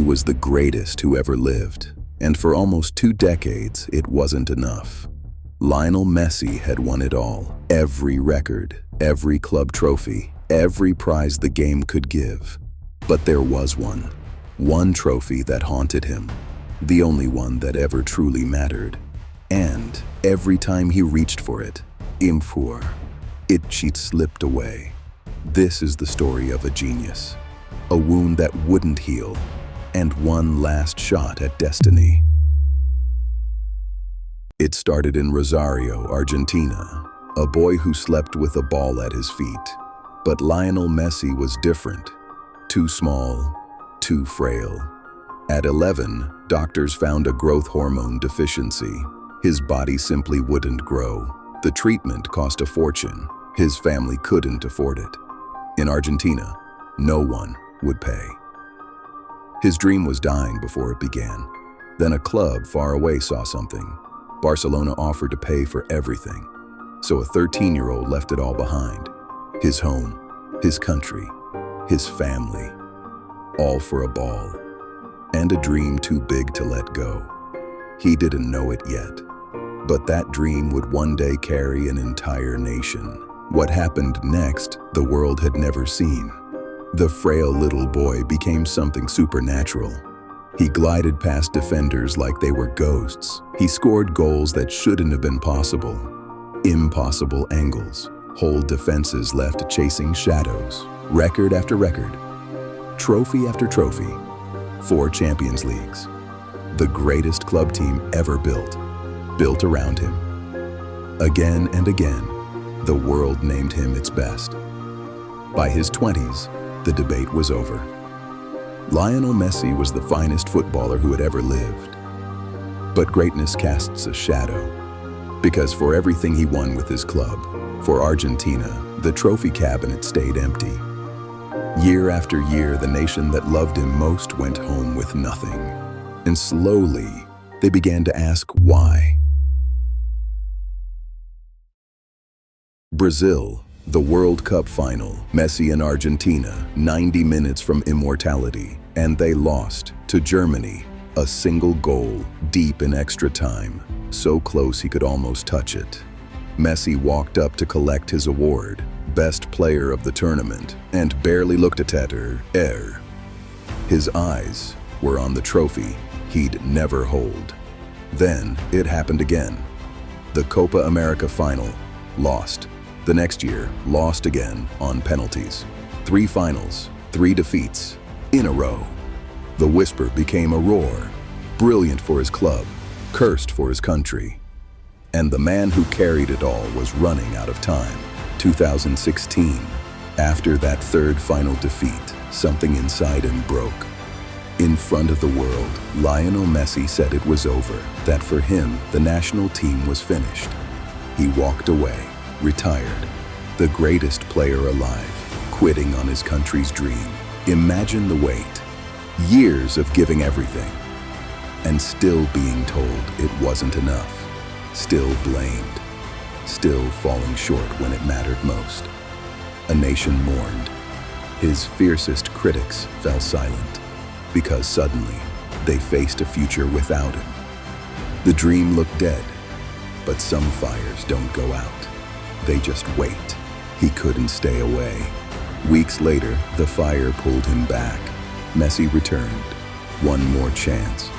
was the greatest who ever lived, and for almost 2 decades, it wasn't enough. Lionel Messi had won it all. Every record, every club trophy, every prize the game could give. But there was one trophy that haunted him, the only one that ever truly mattered. And every time he reached for it, it slipped away. This is the story of a genius, a wound that wouldn't heal, and one last shot at destiny. It started in Rosario, Argentina, a boy who slept with a ball at his feet. But Lionel Messi was different. Too small, too frail. At 11, doctors found a growth hormone deficiency. His body simply wouldn't grow. The treatment cost a fortune. His family couldn't afford it. In Argentina, no one would pay. His dream was dying before it began. Then a club far away saw something. Barcelona offered to pay for everything. So a 13-year-old left it all behind. His home, his country, his family, all for a ball. And a dream too big to let go. He didn't know it yet, but that dream would one day carry an entire nation. What happened next, the world had never seen. The frail little boy became something supernatural. He glided past defenders like they were ghosts. He scored goals that shouldn't have been possible. Impossible angles, whole defenses left chasing shadows. Record after record, trophy after trophy, 4 Champions Leagues. The greatest club team ever built around him. Again and again, the world named him its best. By his 20s, the debate was over. Lionel Messi was the finest footballer who had ever lived. But greatness casts a shadow, because for everything he won with his club, for Argentina, the trophy cabinet stayed empty. Year after year, the nation that loved him most went home with nothing. And slowly, they began to ask why. Brazil, the World Cup final, Messi and Argentina, 90 minutes from immortality, and they lost to Germany, a single goal, deep in extra time, so close he could almost touch it. Messi walked up to collect his award, best player of the tournament, and barely looked at her. His eyes were on the trophy he'd never hold. Then it happened again. The Copa America final, lost. The next year, lost again on penalties. 3 finals, 3 defeats, in a row. The whisper became a roar. Brilliant for his club, cursed for his country. And the man who carried it all was running out of time. 2016. After that 3rd final defeat, something inside him broke. In front of the world, Lionel Messi said it was over, that for him, the national team was finished. He walked away, retired, the greatest player alive, quitting on his country's dream. Imagine the weight. Years of giving everything, and still being told it wasn't enough. Still blamed, still falling short when it mattered most. A nation mourned. His fiercest critics fell silent, because suddenly they faced a future without him. The dream looked dead, but some fires don't go out. They just wait. He couldn't stay away. Weeks later, the fire pulled him back. Messi returned. One more chance.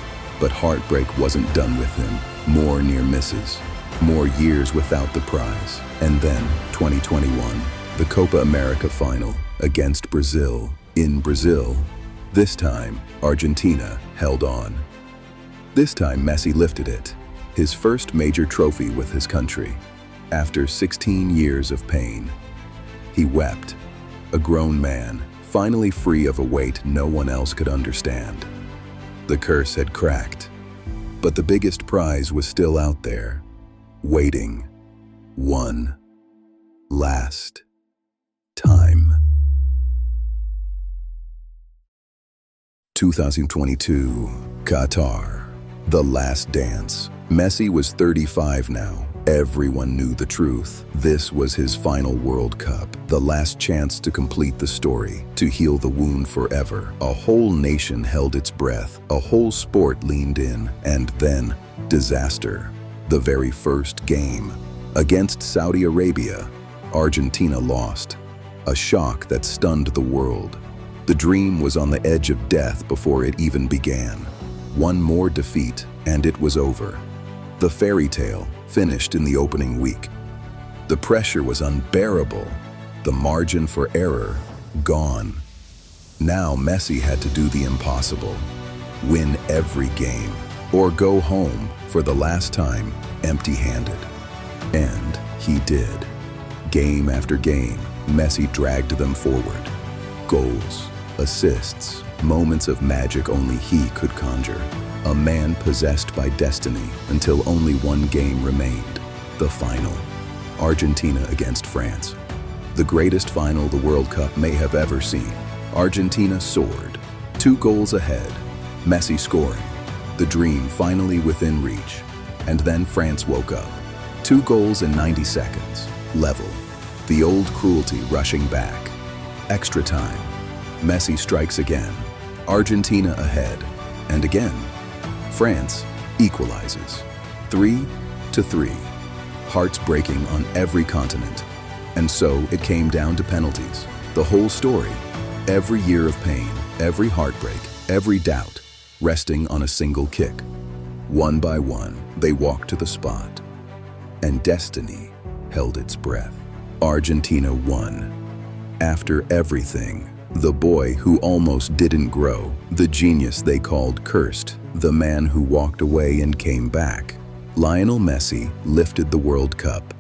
But heartbreak wasn't done with him. More near misses. More years without the prize. And then, 2021, the Copa America final against Brazil. In Brazil, this time, Argentina held on. This time, Messi lifted it. His first major trophy with his country. After 16 years of pain, he wept. A grown man, finally free of a weight no one else could understand. The curse had cracked, but the biggest prize was still out there, waiting. One last time. 2022, Qatar. The last dance. Messi was 35 now, Everyone knew the truth. This was his final World Cup, the last chance to complete the story, to heal the wound forever. A whole nation held its breath, a whole sport leaned in, and then, disaster. The very first game. Against Saudi Arabia, Argentina lost. A shock that stunned the world. The dream was on the edge of death before it even began. One more defeat, and it was over. The fairy tale finished in the opening week. The pressure was unbearable, the margin for error gone. Now Messi had to do the impossible, win every game, or go home for the last time empty-handed. And he did. Game after game, Messi dragged them forward. Goals, assists, moments of magic only he could conjure. A man possessed by destiny until only one game remained, the final. Argentina against France. The greatest final the World Cup may have ever seen. Argentina soared, 2 goals ahead, Messi scoring, the dream finally within reach. And then France woke up. 2 goals in 90 seconds, level. The old cruelty rushing back. Extra time. Messi strikes again. Argentina ahead, and again. France equalizes. 3-3. Hearts breaking on every continent. And so it came down to penalties. The whole story. Every year of pain, every heartbreak, every doubt, resting on a single kick. One by one, they walked to the spot. And destiny held its breath. Argentina won. After everything, the boy who almost didn't grow, the genius they called cursed, the man who walked away and came back. Lionel Messi lifted the World Cup.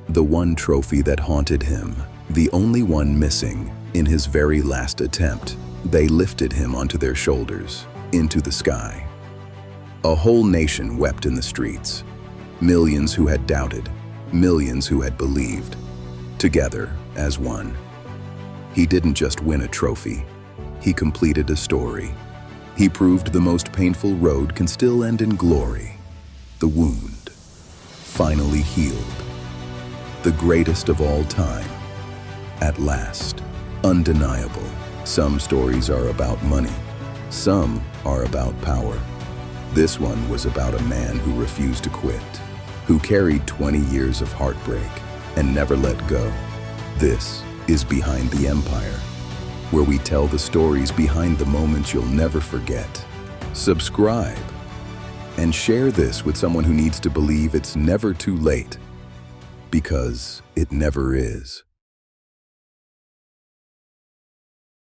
The one trophy that haunted him, the only one missing. In his very last attempt, they lifted him onto their shoulders, into the sky. A whole nation wept in the streets. Millions who had doubted, millions who had believed. Together as one. He didn't just win a trophy, he completed a story. He proved the most painful road can still end in glory. The wound, finally healed. The greatest of all time, at last, undeniable. Some stories are about money, some are about power. This one was about a man who refused to quit, who carried 20 years of heartbreak and never let go. This is Behind the Empire, where we tell the stories behind the moments you'll never forget. Subscribe and share this with someone who needs to believe it's never too late, because it never is.